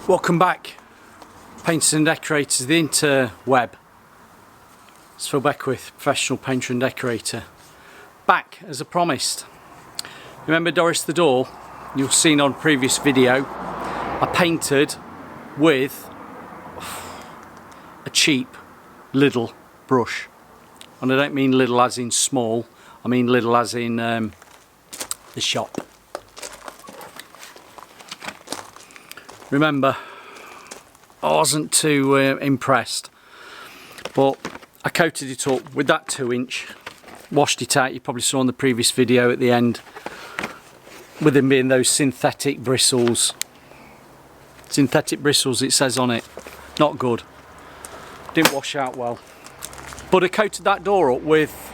Welcome back, painters and decorators, the interweb. It's Phil Beckwith, professional painter and decorator. Back as I promised. Remember Doris the door? You've seen on a previous video. I painted with a cheap little brush. And I don't mean little as in small, I mean little as in the shop. Remember, I wasn't too impressed, but I coated it up with that 2-inch, washed it out. You probably saw on the previous video at the end, with them being those synthetic bristles. Synthetic bristles, it says on it. Not good. Didn't wash out well. But I coated that door up with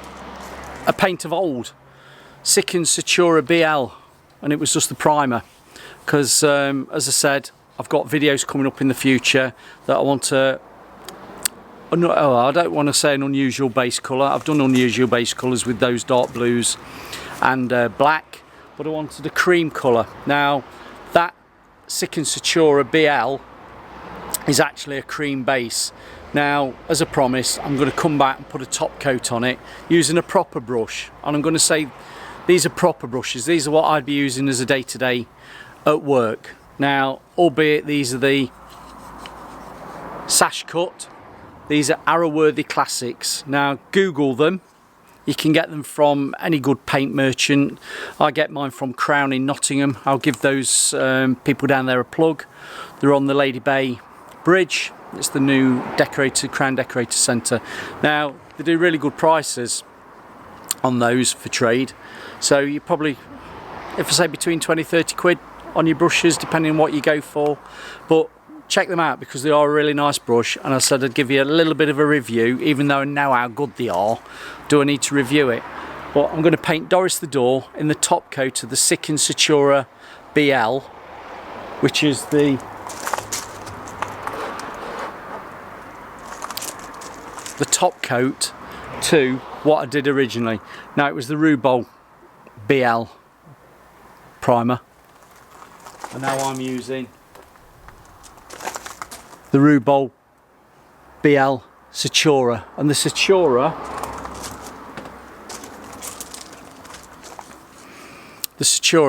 a paint of old, Sicken Satura BL, and it was just the primer. Because, as I said, I've got videos coming up in the future that I want to, I don't want to say an unusual base colour. I've done unusual base colours with those dark blues and black, but I wanted a cream colour. Now, that Sicken Satura BL is actually a cream base. Now, as I promised, I'm going to come back and put a top coat on it using a proper brush. And I'm going to say these are proper brushes. These are what I'd be using as a day-to-day at work. Now, albeit these are the sash cut, these are Arroworthy classics. Now, Google them. You can get them from any good paint merchant. I get mine from Crown in Nottingham. I'll give those people down there a plug. They're on the Lady Bay Bridge. It's the new Crown Decorator Centre. Now, they do really good prices on those for trade. So you probably, if I say between 20-30 quid on your brushes, depending on what you go for. But check them out because they are a really nice brush, and I said I'd give you a little bit of a review. Even though I know how good they are, do I need to review it? But I'm going to paint Doris the door in the top coat of the Sicken Satura BL, which is the top coat to what I did originally. Now, it was the Rubol BL primer, and now I'm using the Rubol BL Satura, and the Satura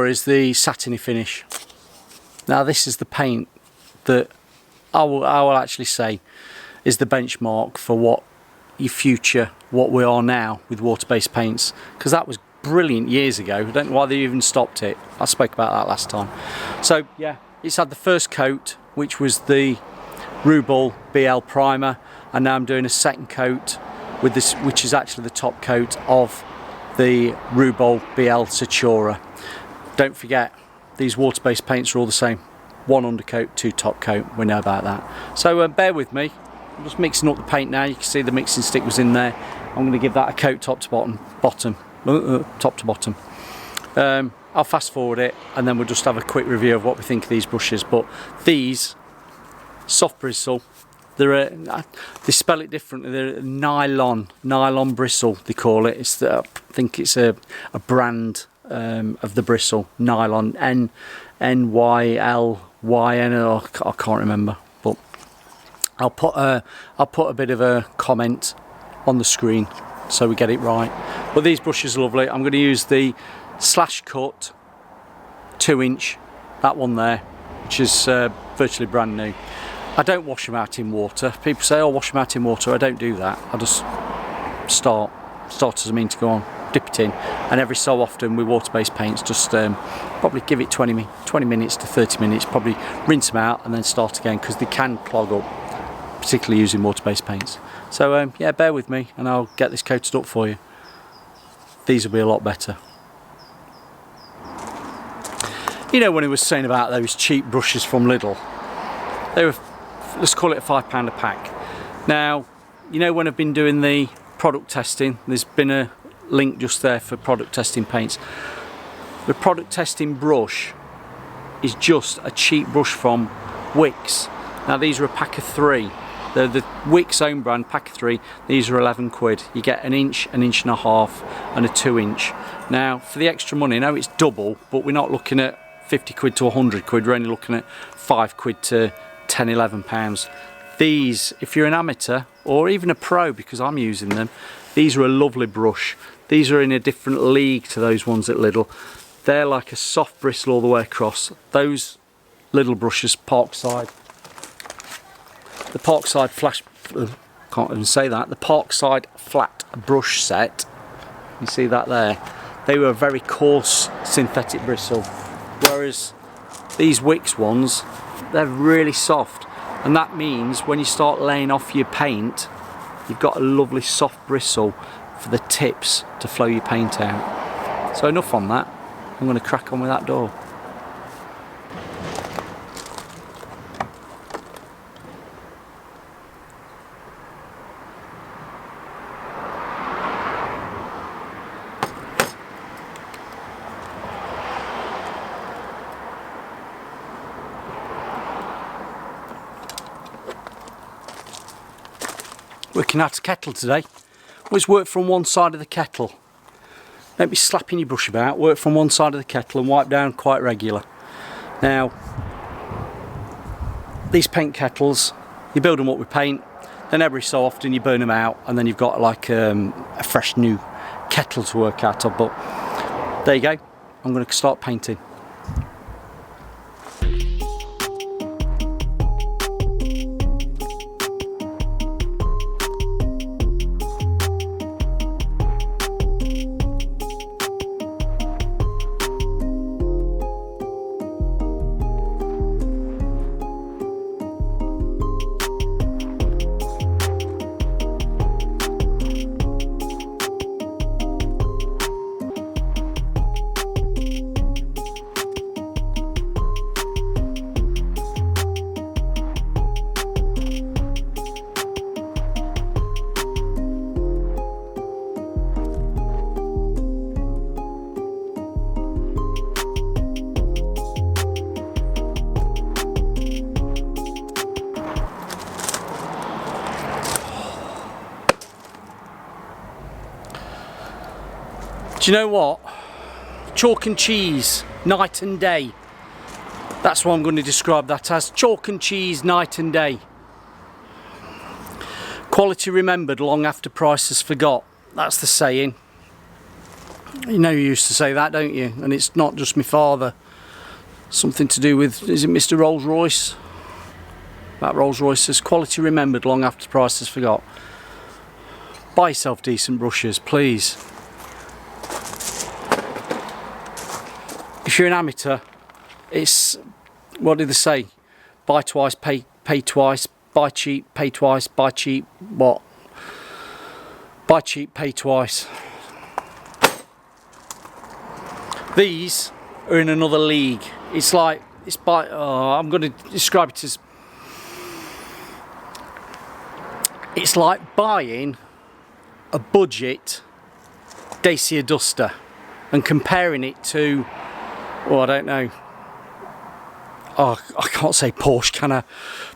is the satiny finish. Now, this is the paint that I will actually say is the benchmark for what we are now with water-based paints, because that was brilliant years ago. I don't know why they even stopped it. I spoke about that last time. So yeah, it's had the first coat, which was the Rubol BL primer, and now I'm doing a second coat with this, which is actually the top coat of the Rubol BL Satura. Don't forget, these water-based paints are all the same. 1 undercoat, 2 top coat. We know about that. So bear with me. I'm just mixing up the paint now. You can see the mixing stick was in there. I'm going to give that a coat top to bottom. I'll fast forward it, and then we'll just have a quick review of what we think of these brushes. But these soft bristle, they spell it differently. They're nylon bristle, they call it. I think it's a brand of the bristle, nylon, NYLYN, I can't remember. But I'll put a bit of a comment on the screen so we get it right. But these brushes are lovely. I'm going to use the slash cut 2-inch, that one there, which is virtually brand new. I don't wash them out in water. People say, oh, wash them out in water. I don't do that. I just start as I mean to go on, dip it in, and every so often with water-based paints, just probably give it 20 minutes to 30 minutes, probably rinse them out and then start again, because they can clog up, particularly using water-based paints. So yeah, bear with me and I'll get this coated up for you. These will be a lot better. You know, when he was saying about those cheap brushes from Lidl, they were, let's call it £5 a pack. Now, you know, when I've been doing the product testing, there's been a link just there for product testing paints. The product testing brush is just a cheap brush from Wix. Now, these are a pack of 3. They're the Wix own brand, pack of 3. These are 11 quid. You get 1 inch, 1.5 inches, and a 2-inch. Now, for the extra money, now it's double, but we're not looking at 50 quid to 100 quid. We're only looking at 5 quid to £10–11. These, if you're an amateur or even a pro, because I'm using them, these are a lovely brush. These are in a different league to those ones at Lidl. They're like a soft bristle all the way across. Those little brushes, Parkside, the Parkside flash, can't even say that, the Parkside flat brush set, you see that there, they were a very coarse synthetic bristle, whereas these Wix ones, they're really soft, and that means when you start laying off your paint, you've got a lovely soft bristle for the tips to flow your paint out. So enough on that, I'm going to crack on with that door. Working out a kettle today. Always work from one side of the kettle. Don't be slapping your brush about, work from one side of the kettle and wipe down quite regular. Now, these paint kettles, you build them up with paint, then every so often you burn them out, and then you've got like a fresh new kettle to work out of. But there you go, I'm going to start painting. Do you know what? Chalk and cheese, night and day. That's what I'm going to describe that as. Chalk and cheese, night and day. Quality remembered long after price is forgot. That's the saying. You know you used to say that, don't you? And it's not just my father. Something to do with, is it Mr. Rolls Royce? That Rolls Royce says, quality remembered long after price is forgot. Buy yourself decent brushes, please. If you're an amateur, it's, what did they say? Buy twice, pay twice, buy cheap, pay twice, buy cheap, what? Buy cheap, pay twice. These are in another league. It's like, it's by, I'm going to describe it as, it's like buying a budget Dacia Duster and comparing it to, oh, I don't know. Oh, I can't say Porsche, can I?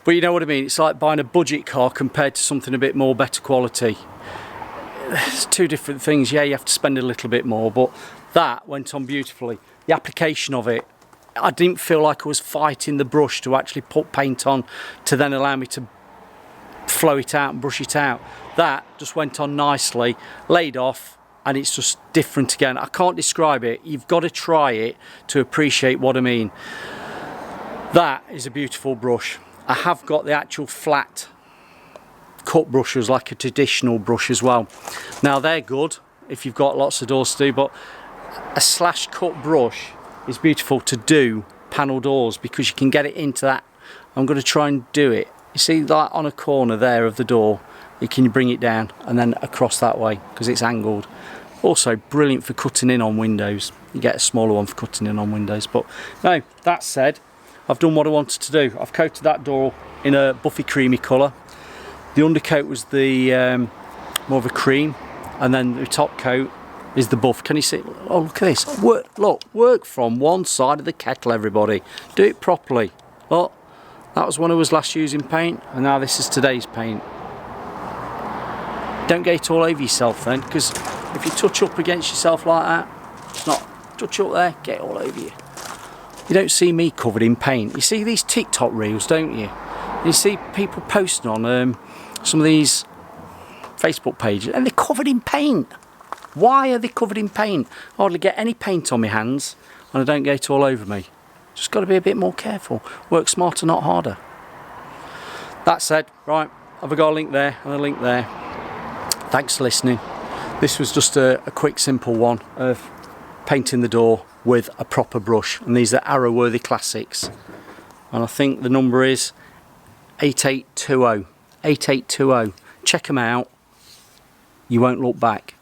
But you know what I mean. It's like buying a budget car compared to something a bit more better quality. It's two different things. Yeah, you have to spend a little bit more, but that went on beautifully. The application of it, I didn't feel like I was fighting the brush to actually put paint on to then allow me to flow it out and brush it out. That just went on nicely, laid off, and it's just different again. I can't describe it. You've got to try it to appreciate what I mean. That is a beautiful brush. I have got the actual flat cut brushes, like a traditional brush as well. Now they're good if you've got lots of doors to do, but a slash cut brush is beautiful to do panel doors because you can get it into that. I'm going to try and do it. You see that on a corner there of the door, you can bring it down and then across that way because it's angled. Also brilliant for cutting in on windows. You get a smaller one for cutting in on windows. But no, that said, I've done what I wanted to do. I've coated that door in a buffy creamy colour. The undercoat was the more of a cream, and then the top coat is the buff. Can you see? Oh, look at this. Work from one side of the kettle, everybody. Do it properly. Look, that was when I was last using paint, and now this is today's paint. Don't get it all over yourself then, because if you touch up against yourself like that, it's not touch up there, get it all over you. You don't see me covered in paint. You see these TikTok reels, don't you? You see people posting on some of these Facebook pages and they're covered in paint. Why are they covered in paint? I hardly get any paint on my hands and I don't get all over me. Just got to be a bit more careful. Work smarter, not harder. That said, right, I've got a link there and a link there. Thanks for listening. This was just a quick, simple one of painting the door with a proper brush. And these are Arroworthy Classics. And I think the number is 8820. 8820. Check them out. You won't look back.